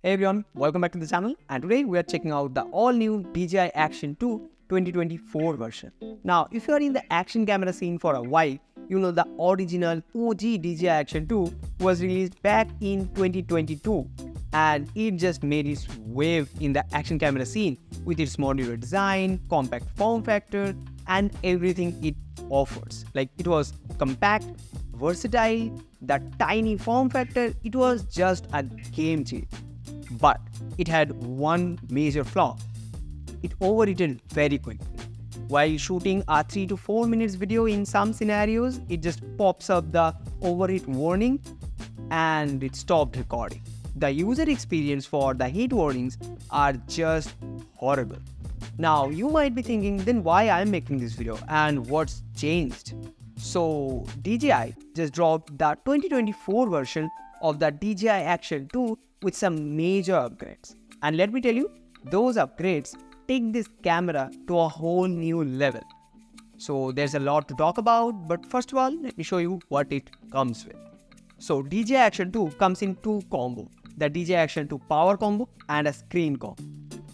Hey everyone, welcome back to the channel, and today we are checking out the all-new DJI Action 2 2024 version. Now, if you are in the action camera scene for a while, you know the original OG DJI Action 2 was released back in 2022, and it just made its wave in the action camera scene with its modular design, compact form factor, and everything it offers. Like, it was compact, versatile, that tiny form factor, it was just a game changer. But it had one major flaw. It overheated very quickly. While shooting a 3 to 4 minutes video in some scenarios, it just pops up the overheat warning and it stopped recording. The user experience for the heat warnings are just horrible. Now you might be thinking, then why I'm making this video and what's changed? So DJI just dropped the 2024 version of the DJI Action 2 with some major upgrades. And let me tell you, those upgrades take this camera to a whole new level. So there's a lot to talk about, but first of all, let me show you what it comes with. So DJI Action 2 comes in two combos, the DJI Action 2 Power Combo and a Screen Combo.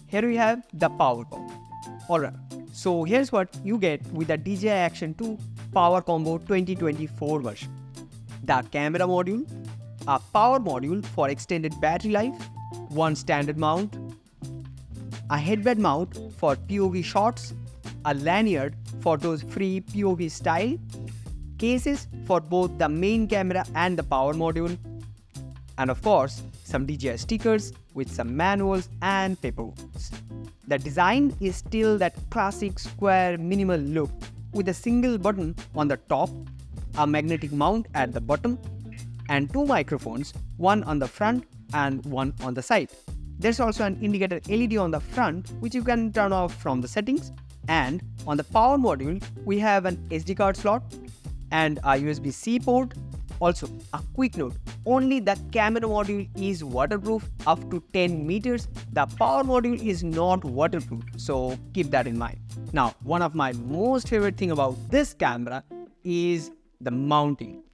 Here we have the Power Combo. Alright, so here's what you get with the DJI Action 2 Power Combo 2024 version. The camera module, a power module for extended battery life, one standard mount, a headband mount for POV shots, a lanyard for those free POV style, cases for both the main camera and the power module, and of course, some DJI stickers with some manuals and paperwork. The design is still that classic square minimal look with a single button on the top, a magnetic mount at the bottom, and two microphones, one on the front and one on the side. There's also an indicator LED on the front which you can turn off from the settings, and on the power module we have an SD card slot and a USB-C port. Also, a quick note, only the camera module is waterproof up to 10 meters. The power module is not waterproof, so keep that in mind. Now, one of my most favorite thing about this camera is the mounting.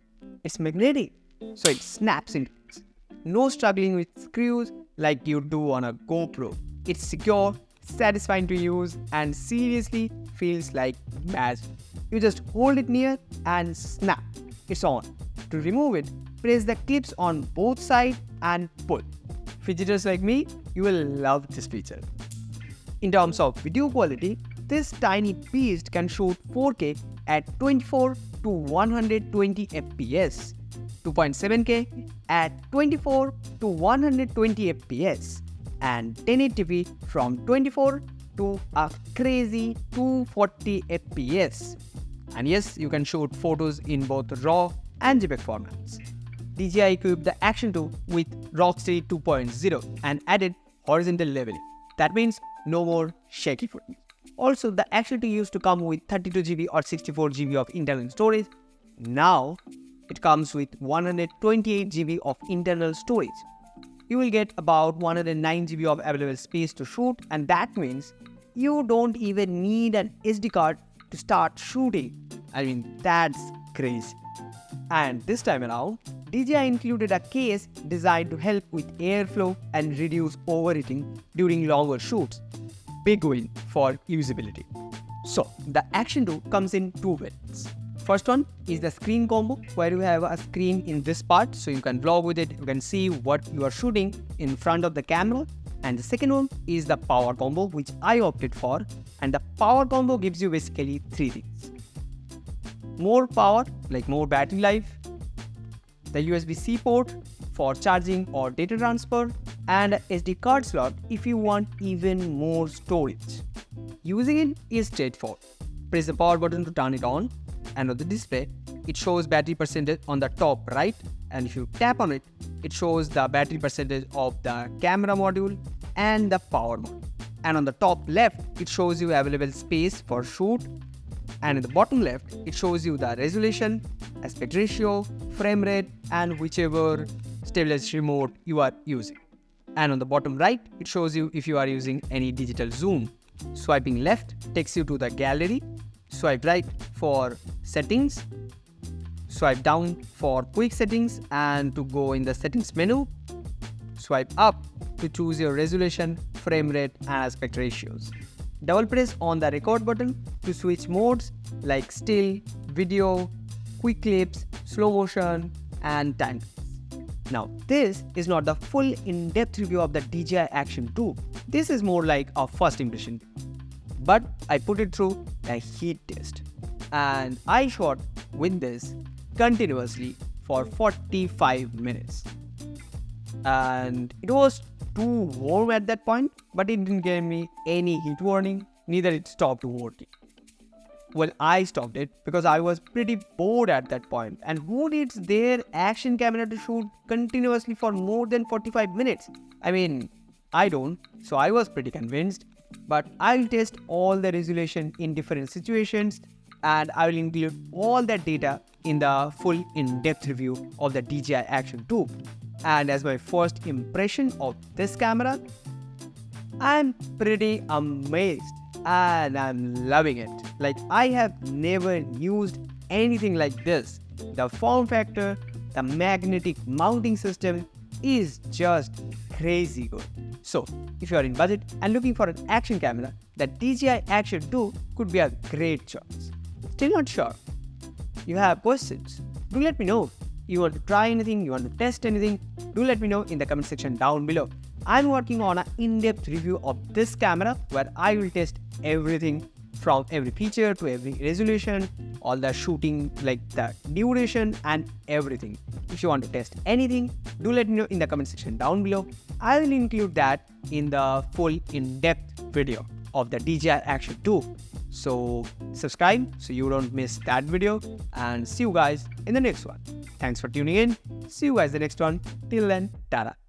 It's magnetic, so it snaps into place. No struggling with screws like you do on a GoPro. It's secure, satisfying to use, and seriously feels like magic. You just hold it near and snap, it's on. To remove it, press the clips on both sides and pull. Fidgeters like me, you will love this feature. In terms of video quality, this tiny beast can shoot 4K at 24 to 120 FPS, 2.7K at 24 to 120 FPS, and 1080p from 24 to a crazy 240 FPS. And yes, you can shoot photos in both RAW and JPEG formats. DJI equipped the Action 2 with Rocksteady 2.0 and added horizontal leveling. That means no more shaky footage. Also, the Action 2 used to come with 32GB or 64GB of internal storage. Now, it comes with 128GB of internal storage. You will get about 109GB of available space to shoot, and that means you don't even need an SD card to start shooting. I mean, that's crazy. And this time around, DJI included a case designed to help with airflow and reduce overheating during longer shoots. Big win for usability. So, the Action 2 comes in two variants. First one is the Screen Combo, where you have a screen in this part, so you can vlog with it, you can see what you are shooting in front of the camera. And the second one is the Power Combo, which I opted for, and the Power Combo gives you basically three things. More power, like more battery life, the USB-C port for charging or data transfer, and a SD card slot if you want even more storage. Using it is straightforward. Press the power button to turn it on, and on the display, it shows battery percentage on the top right, and if you tap on it, it shows the battery percentage of the camera module and the power module. And on the top left, it shows you available space for shoot, and in the bottom left, it shows you the resolution, aspect ratio, frame rate, and whichever stabilization remote you are using. And on the bottom right, it shows you if you are using any digital zoom. Swiping left takes you to the gallery, swipe right for settings, swipe down for quick settings and to go in the settings menu, swipe up to choose your resolution, frame rate and aspect ratios. Double press on the record button to switch modes like still, video, quick clips, slow motion and time. Now, this is not the full in-depth review of the DJI Action 2. This is more like a first impression. But I put it through a heat test. And I shot with this continuously for 45 minutes. And it was too warm at that point, but it didn't give me any heat warning, neither it stopped working. Well, I stopped it because I was pretty bored at that point. And who needs their action camera to shoot continuously for more than 45 minutes? I mean, I don't, so I was pretty convinced. But I'll test all the resolution in different situations and I will include all that data in the full in-depth review of the DJI Action 2. And as my first impression of this camera, I'm pretty amazed and I'm loving it. Like, I have never used anything like this. The form factor, the magnetic mounting system is just crazy good. So, if you are in budget and looking for an action camera, the DJI Action 2 could be a great choice. Still not sure? You have questions? Do let me know. You want to try anything, you want to test anything, do let me know in the comment section down below. I'm working on an in-depth review of this camera where I will test everything from every feature to every resolution, all the shooting, like the duration and everything. If you want to test anything, do let me know in the comment section down below. I will include that in the full in-depth video of the DJI Action 2. So subscribe so you don't miss that video and see you guys in the next one. Thanks for tuning in. See you guys in the next one. Till then, tada.